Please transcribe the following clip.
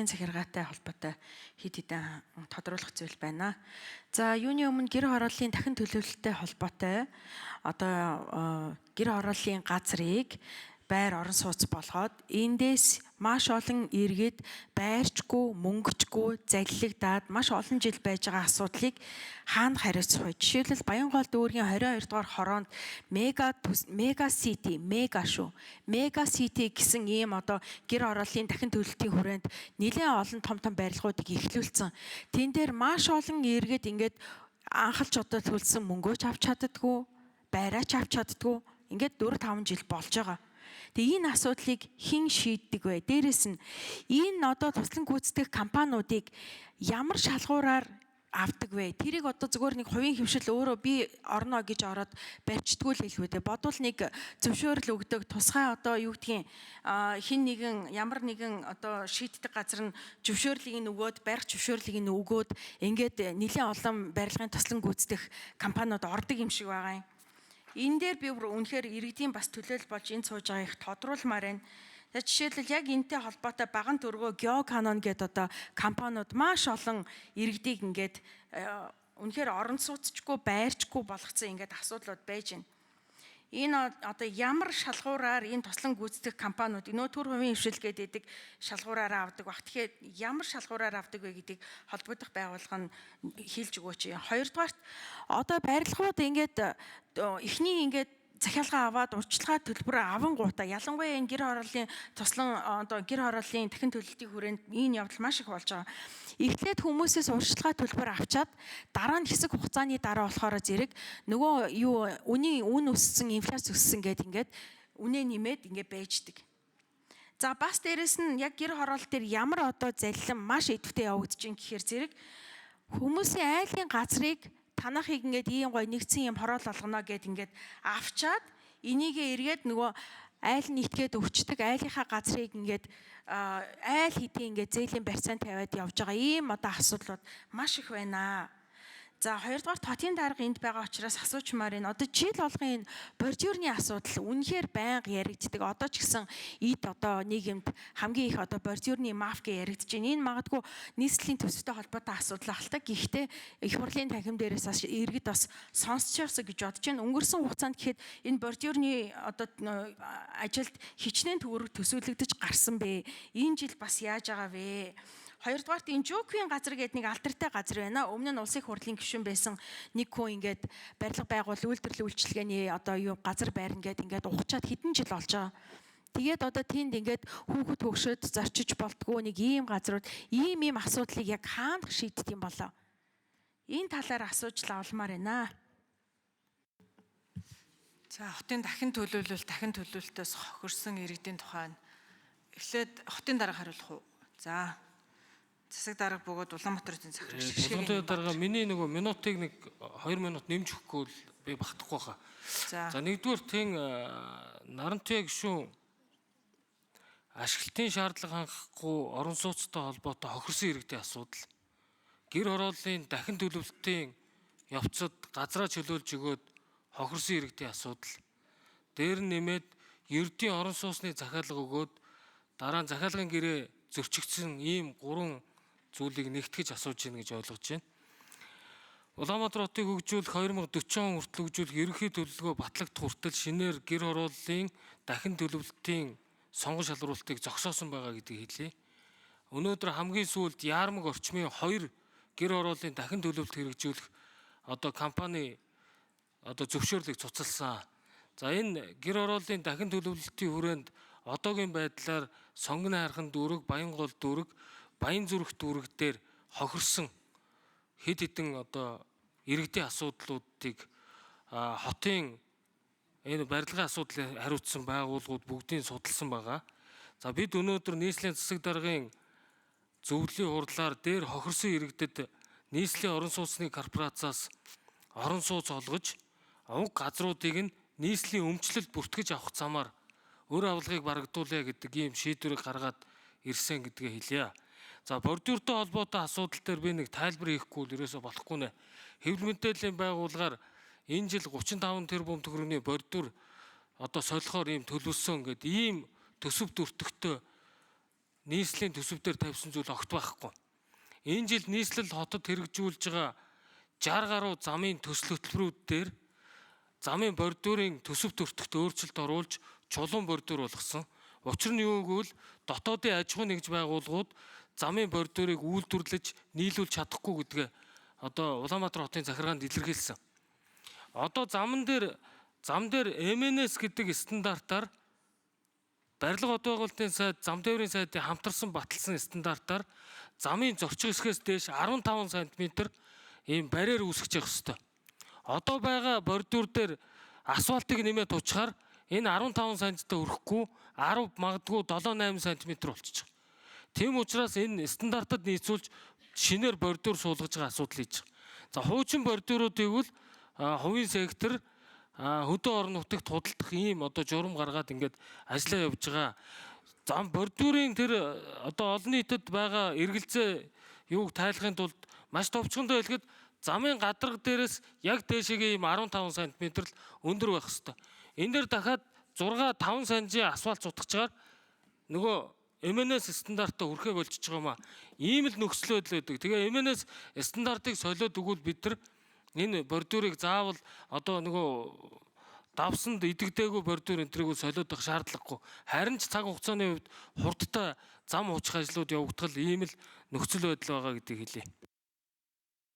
захиргаатай холбоотой хэд хэдэн тодруулах зүйл байна. За юуны өмнө гэр хорооллын дахин төлөвлөлттэй холбоотой гэр хорооллын газрыг байр орон сууц болгоод эндээс маш олон иргэд байрчгүй, мөнгөчгүй, залилагдаад маш олон жил байж байгаа асуудлыг хаана хариуцах вэ? Жишээлбэл Баянгол дүүргийн 22 дугаар хороонд мега сити гэсэн ийм гэр хорооллын дахин төлөвлөлтийн хүрээнд нэлээд олон том барилгуудыг эхлүүлсэн. Тэн дээр маш олон иргэд ингээд анхалж төлсөн мөнгөө ч авч чаддаггүй, байраа ч авч чаддаггүй. Ингээд 4-5 жил болж байгаа. Тэгээ энэ асуудлыг хэн шийддэг вэ? Дээрээс нь энэ туслан гүйцэтгэх компаниудыг ямар шалгуураар авдаг вэ? Тэрийг зүгээр нэг хувийн хөвшил өөрөө би орно гэж ороод барьчдгүй л хэлэх үү дээ. Бодвол нэг зөвшөөрөл өгдөг тусгай хин нэгэн ямар нэгэн шийддэг газар нь зөвшөөрлийг нь өгөөд барих зөвшөөрлийг нь өгөөд ингээд нэлээд олон барилгын туслан гүйцэтгэх компаниуд ордог юм шиг байгаа юм. Энэ дээр би бүр үнэхээр иргэдийн бас төлөөлөл болж энэ сууж байгаа их тодруулмаар байна. Жишээлбэл яг энэтэй холбоотой баган төргөө Geocanon гэдэг компаниуд маш олон иргэдийг ингээд үнэхээр орон сууцчгүй байрчгүй болгоцсон ингээд асуудлууд байж байна. Энэ ямар шалгуураар энэ туслан гүйцэтгэх компаниуд төр хувийн хвшил гэдэг шалгуураараа авдаг баг. Тэгэхээр ямар шалгуураар авдаг вэ гэдгийг холбогдох байгууллага нь хэлж өгөөч. Хоёрдугаарт барилгууд ингээд эхний ингээд захиалга аваад урьдчилгаа төлбөр авангуудаа ялангуяа энэ гэр хорооллын гэр хорооллын дахин төлөлтийн хүрээнд энэ явдал маш их болж байгаа. Эхлээд хүмүүсээс урьдчилгаа төлбөр авчаад дараа нь хэсэг хугацааны дараа болохоор зэрэг үнийн үн өссөн, инфляц өссөн гэдэг ингээд үнэ нэмээд ингээд байждаг. За бас дээрэс нь яг гэр хороол дээр ямар залилан маш идэвхтэй явагдаж байна гэхээр зэрэг хүмүүсийн айлын газрыг танахыг ингээд ийм гой нэгдсэн юм хороол болгоно гэд ингээд авчаад энийгээ эргээд айл нь итгээд өвчдөг айлынхаа газрыг ингээд айл хэдийн ингээд зээлийн барьцаанд тавиад явж байгаа ийм асуудлууд маш их байна. За хоёрдугаар хотын дарга энд байгаа учраас асуучмаар энэ жил болгон энэ бордюрны асуудал үнэхээр байнга яригддаг. Ч гэсэн нийгэмд хамгийн их бордюрны мафия яригдж байна. Энэ магадгүй нийслэлийн төсөвтэй холбоотой асуудал ахалтай. Гэхдээ их хурлын танхим дээрээс бас иргэд бас сонсчихсон гэж бодож байна. Өнгөрсөн хугацаанд гэхэд энэ бордюрны ажилд хичнээн төгрөг төсөөлөгдөж гарсан бэ. Энэ жил бас яаж байгаа вэ? Хоёрдугаарт энэ Жоквийн газар гэдэг нэг алдартай газар байна. Өмнө нь улсын хурлын гишүүн байсан нэг хүн ингээд барилга байгуул үйлдвэрлэлийн үйлчилгээний газар байрна гэдэг ингээд ухчаад хэдэн жил болж байгаа. Тэгээд тэнд ингээд хүүхэд хөгшөд зорчиж болтгоо нэг ийм газрууд ийм асуудлыг яг хаана шийддэг юм болоо? Энэ талаар асууж лавламаар байна. За хотын дахин төлөвлөлтөөс хохирсон иргэдийн тухай эхлээд хотын дарга хариулах уу? За засаг дарга бөгөөд Улаанбаатарын захирагч Хотын дарга миний минутыг 2 минут нэмж өгөхгүй л би багтахгүй хаа. За нэгдүгээр тийм Нарантуя гишүүн ашиглалтын шаардлага хангахгүй орон сууцтай холбоотой хохирсон иргэдийн асуудал. Гэр хорооллын дахин төлөвлөлтийн явцад газраа чөлөөлж өгөөд хохирсон иргэдийн асуудал. Дээр нь нэмээд ердийн орон сууцны захиалга өгөөд дараа нь захиалгын гэрээ зөрчигдсөн ийм 3 зүйлийг нэгтгэж асууж байна гэж ойлгож байна. Улаанбаатар хотыг хөгжүүлэх 2040 он хүртэл хөгжүүлэх ерөнхий төлөвлөгөө батлагдах хүртэл шинээр гэр хорооллын дахин төлөвлөлтийн сонгон шалруулалтыг зогсоосон байгаа гэдгийг хэлье. Өнөөдөр хамгийн сүүлд Яармаг орчмын 2 гэр хорооллын дахин төлөвлөлт хэрэгжүүлэх компани зөвшөөрлийг цуцалсан. За энэ гэр хорооллын дахин төлөвлөлтийн хүрээнд одоогийн байдлаар Сонгоны хархан дүүрэг, Баянгол дүүрэг, Баянзүрх дүүрэг дээр хохирсон хэд хэдэн иргэдийн асуудлуудыг хотын энэ барилгын асуудлыг хариуцсан байгууллагууд бүгдийг судалсан байгаа. За бид өнөөдөр нийслэлийн засаг даргын зөвлөлийн хурлаар дээр хохирсон иргэдэд нийслэлийн орон сууцны корпорацаас орон сууц олгож уг газруудыг нь нийслэлийн өмчлөлд бүртгэж авах замаар өр авлагыг барагдуулъя гэдэг ийм шийдвэрийг гаргаад ирсэн гэдгээ хэлье. За бордюртой холбоотой асуудал дээр би нэг тайлбар хийхгүй л ерөөсө болохгүй нэ. Хэвлэл мэдээллийн байгууллагаар энэ жил 35 тэрбум төгрөгийн бордюр солихоор ийм төлөвлөсөн гэдэг ийм төсөв төртөгтэй нийслэлийн төсөв дээр тавьсан зүйл огт байхгүй. Энэ жил нийслэл хотод хэрэгжүүлж байгаа 60 гаруй замын төсөл хөтөлбөрүүд дээр замын бордюрын төсөв төртөгт өөрчлөлт оруулж чулуун бордюр болгосон. Учир нь юу гэвэл дотоодын аж ахуй нэгж байгууллагууд замын бордюрыг үйлдвэрлэж нийлүүлж чадахгүй гэдгээ одоо Улаанбаатар хотын захиргаанд илэрхийлсэн. Одоо зам дээр MNS гэдэг стандартаар барилга бод байгуулалтын сайд, зам тээврийн сайдын хамтарсан баталсан стандартаар замын зорчих хэсгээс дээш 15 см ийм барьер үүсгэж явах ёстой. Одоо байгаа бордюр дээр асфалтыг нэмээд туучаар энэ 15 см-тай хүрэхгүй 10 магадгүй 7-8 см болчихж байгаа. Тийм учраас энэ стандартад нийцүүлж шинээр бордюр суулгаж байгаа асуудал хийж байгаа. За хуучин бордюруудыг бол хувийн сектор хөдөө орон нутагт худалдах ийм одоо журам гаргаад ингээд ажиллаа явж байгаа. Зам бордюрын тэр одоо олон нийтэд байгаа эргэлзээ юуг тайлахын тулд маш товчхондоо хэлэхэд замын гадарга дээрээс яг дээшээгээ ийм 15 см л өндөр байх хэвээр. Энэ дээр дахиад 6-5 см асфальт цутгачаар нөгөө MNS стандартаа хүрэхэ болчихж байгаа юм а. Ийм л нөхцөл байдал байдаг. Тэгээ MNS стандартыг солиод өгвөл бид нар энэ бордюрыг заавал одоо нөгөө давсанд идэгдээгүй бордюр энтрийг солиод авах шаардлагагүй. Харин ч цаг хугацааны хувьд хурдтай зам уучих ажлууд явагдтал ийм л нөхцөл байдал байгаа гэдгийг хэлье.